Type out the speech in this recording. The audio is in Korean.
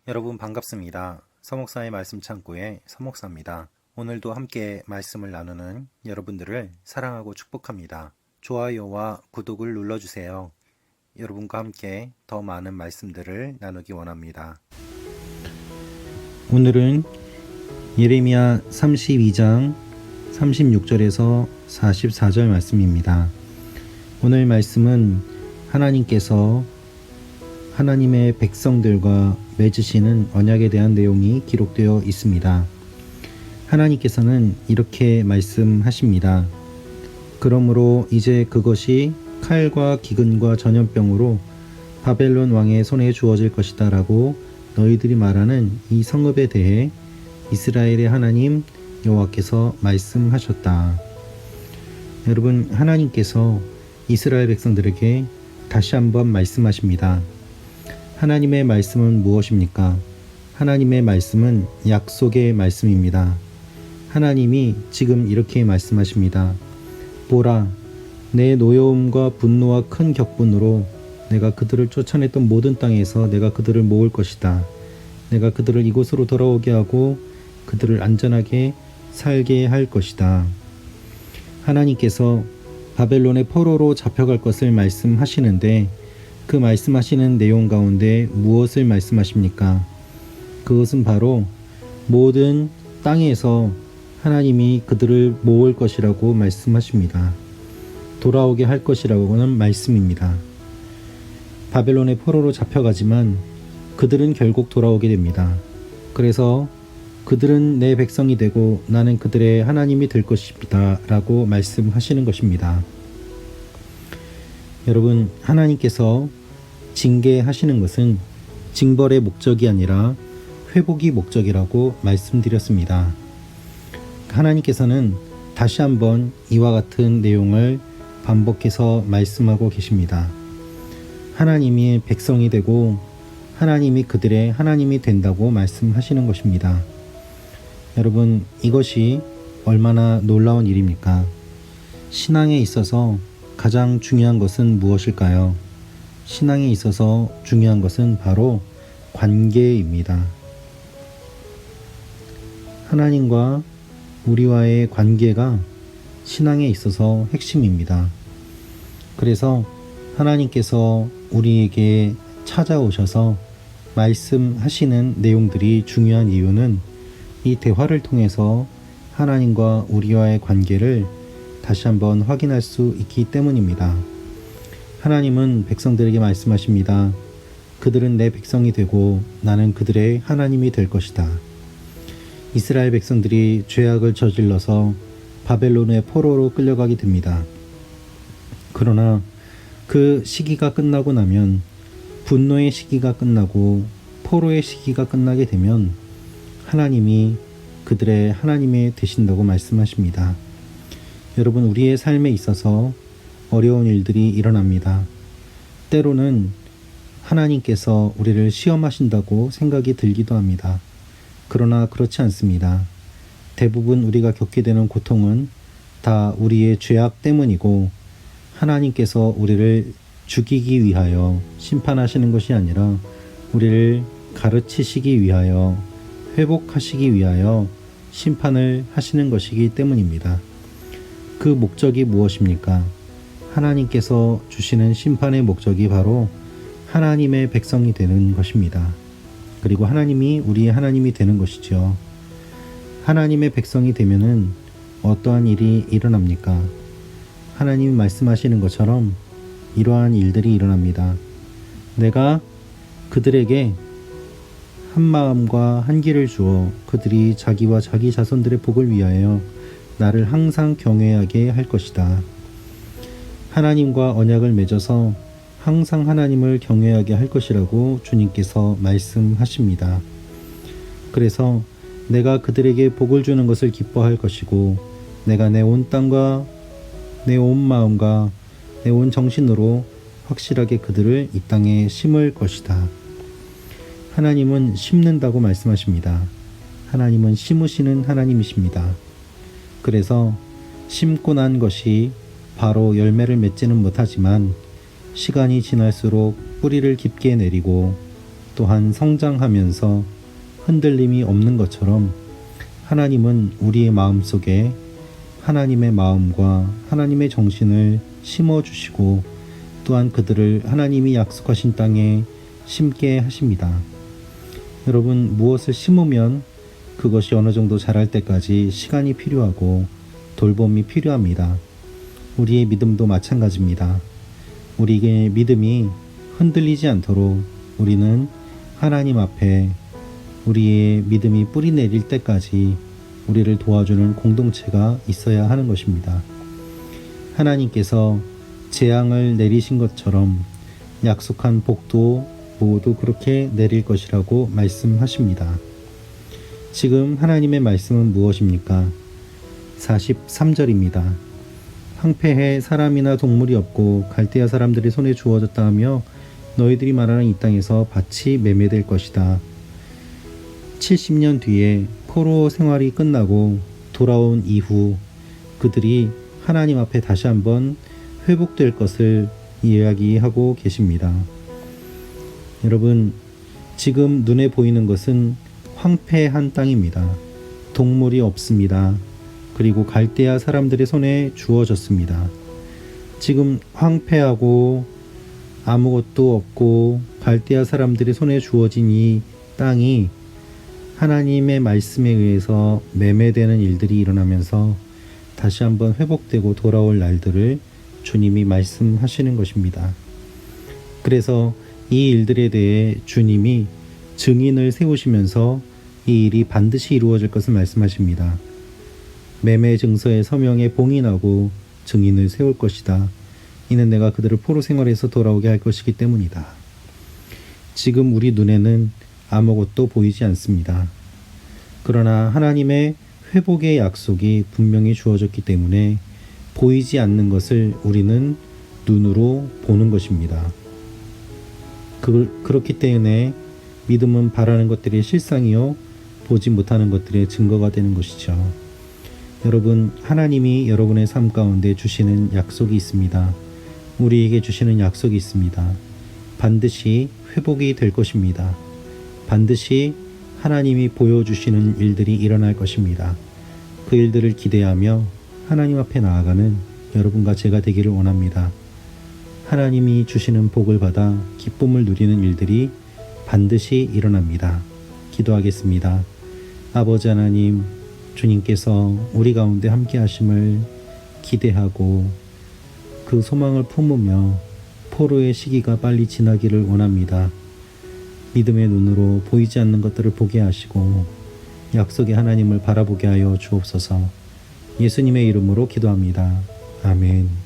여러분 반갑습니다. 서목사의 말씀 창고의 서목사입니다. 오늘도 함께 말씀을 나누는 여러분들을 사랑하고 축복합니다. 좋아요와 구독을 눌러주세요. 여러분과 함께 더 많은 말씀들을 나누기 원합니다. 오늘은 예레미야 32장 36절에서 44절 말씀입니다. 오늘 말씀은 하나님께서 하나님의 백성들과 맺으시는 언약에 대한 내용이 기록되어 있습니다. 하나님께서는 이렇게 말씀하십니다. 그러므로 이제 그것이 칼과 기근과 전염병으로 바벨론 왕의 손에 주어질 것이다 라고 너희들이 말하는 이 성읍에 대해 이스라엘의 하나님 여호와께서 말씀하셨다. 여러분, 하나님께서 이스라엘 백성들에게 다시 한번 말씀하십니다. 하나님의 말씀은 무엇입니까? 하나님의 말씀은 약속의 말씀입니다. 하나님이 지금 이렇게 말씀하십니다. 보라, 내 노여움과 분노와 큰 격분으로 내가 그들을 쫓아냈던 모든 땅에서 내가 그들을 모을 것이다. 내가 그들을 이곳으로 돌아오게 하고 그들을 안전하게 살게 할 것이다. 하나님께서 바벨론의 포로로 잡혀갈 것을 말씀하시는데 그 말씀하시는 내용 가운데 무엇을 말씀하십니까? 그것은 바로 모든 땅에서 하나님이 그들을 모을 것이라고 말씀하십니다. 돌아오게 할 것이라고는 말씀입니다. 바벨론의 포로로 잡혀가지만 그들은 결국 돌아오게 됩니다. 그래서 그들은 내 백성이 되고 나는 그들의 하나님이 될 것이다 라고 말씀하시는 것입니다. 여러분, 하나님께서 징계하시는 것은 징벌의 목적이 아니라 회복이 목적이라고 말씀드렸습니다. 하나님께서는 다시 한번 이와 같은 내용을 반복해서 말씀하고 계십니다. 하나님이 백성이 되고 하나님이 그들의 하나님이 된다고 말씀하시는 것입니다. 여러분, 이것이 얼마나 놀라운 일입니까? 신앙에 있어서 가장 중요한 것은 무엇일까요? 신앙에 있어서 중요한 것은 바로 관계입니다. 하나님과 우리와의 관계가 신앙에 있어서 핵심입니다. 그래서 하나님께서 우리에게 찾아오셔서 말씀하시는 내용들이 중요한 이유는 이 대화를 통해서 하나님과 우리와의 관계를 다시 한번 확인할 수 있기 때문입니다. 하나님은 백성들에게 말씀하십니다. 그들은 내 백성이 되고 나는 그들의 하나님이 될 것이다. 이스라엘 백성들이 죄악을 저질러서 바벨론의 포로로 끌려가게 됩니다. 그러나 그 시기가 끝나고 나면, 분노의 시기가 끝나고 포로의 시기가 끝나게 되면 하나님이 그들의 하나님이 되신다고 말씀하십니다. 여러분, 우리의 삶에 있어서 어려운 일들이 일어납니다. 때로는 하나님께서 우리를 시험하신다고 생각이 들기도 합니다. 그러나 그렇지 않습니다. 대부분 우리가 겪게 되는 고통은 다 우리의 죄악 때문이고 하나님께서 우리를 죽이기 위하여 심판하시는 것이 아니라 우리를 가르치시기 위하여 회복하시기 위하여 심판을 하시는 것이기 때문입니다. 그 목적이 무엇입니까? 하나님께서 주시는 심판의 목적이 바로 하나님의 백성이 되는 것입니다. 그리고 하나님이 우리의 하나님이 되는 것이죠. 하나님의 백성이 되면은 어떠한 일이 일어납니까? 하나님이 말씀하시는 것처럼 이러한 일들이 일어납니다. 내가 그들에게 한 마음과 한 길을 주어 그들이 자기와 자기 자손들의 복을 위하여 나를 항상 경외하게 할 것이다. 하나님과 언약을 맺어서 항상 하나님을 경외하게 할 것이라고 주님께서 말씀하십니다. 그래서 내가 그들에게 복을 주는 것을 기뻐할 것이고 내가 내 온 땅과 내 온 마음과 내 온 정신으로 확실하게 그들을 이 땅에 심을 것이다. 하나님은 심는다고 말씀하십니다. 하나님은 심으시는 하나님이십니다. 그래서 심고 난 것이 바로 열매를 맺지는 못하지만 시간이 지날수록 뿌리를 깊게 내리고 또한 성장하면서 흔들림이 없는 것처럼 하나님은 우리의 마음 속에 하나님의 마음과 하나님의 정신을 심어주시고 또한 그들을 하나님이 약속하신 땅에 심게 하십니다. 여러분, 무엇을 심으면 그것이 어느 정도 자랄 때까지 시간이 필요하고 돌봄이 필요합니다. 우리의 믿음도 마찬가지입니다. 우리의 믿음이 흔들리지 않도록 우리는 하나님 앞에 우리의 믿음이 뿌리 내릴 때까지 우리를 도와주는 공동체가 있어야 하는 것입니다. 하나님께서 재앙을 내리신 것처럼 약속한 복도 모두 그렇게 내릴 것이라고 말씀하십니다. 지금 하나님의 말씀은 무엇입니까? 43절입니다. 황폐해 사람이나 동물이 없고 갈대아 사람들의 손에 주어졌다 하며 너희들이 말하는 이 땅에서 밭이 매매될 것이다. 70년 뒤에 포로 생활이 끝나고 돌아온 이후 그들이 하나님 앞에 다시 한번 회복될 것을 이야기하고 계십니다. 여러분, 지금 눈에 보이는 것은 황폐한 땅입니다. 동물이 없습니다. 그리고 갈대아 사람들의 손에 주어졌습니다. 지금 황폐하고 아무것도 없고 갈대아 사람들의 손에 주어진 이 땅이 하나님의 말씀에 의해서 매매되는 일들이 일어나면서 다시 한번 회복되고 돌아올 날들을 주님이 말씀하시는 것입니다. 그래서 이 일들에 대해 주님이 증인을 세우시면서 이 일이 반드시 이루어질 것을 말씀하십니다. 매매 증서의 서명에 봉인하고 증인을 세울 것이다. 이는 내가 그들을 포로 생활에서 돌아오게 할 것이기 때문이다. 지금 우리 눈에는 아무것도 보이지 않습니다. 그러나 하나님의 회복의 약속이 분명히 주어졌기 때문에 보이지 않는 것을 우리는 눈으로 보는 것입니다. 그렇기 때문에 믿음은 바라는 것들의 실상이요 보지 못하는 것들의 증거가 되는 것이죠. 여러분, 하나님이 여러분의 삶 가운데 주시는 약속이 있습니다. 우리에게 주시는 약속이 있습니다. 반드시 회복이 될 것입니다. 반드시 하나님이 보여주시는 일들이 일어날 것입니다. 그 일들을 기대하며 하나님 앞에 나아가는 여러분과 제가 되기를 원합니다. 하나님이 주시는 복을 받아 기쁨을 누리는 일들이 반드시 일어납니다. 기도하겠습니다. 아버지 하나님, 주님께서 우리 가운데 함께 하심을 기대하고 그 소망을 품으며 포로의 시기가 빨리 지나기를 원합니다. 믿음의 눈으로 보이지 않는 것들을 보게 하시고 약속의 하나님을 바라보게 하여 주옵소서. 예수님의 이름으로 기도합니다. 아멘.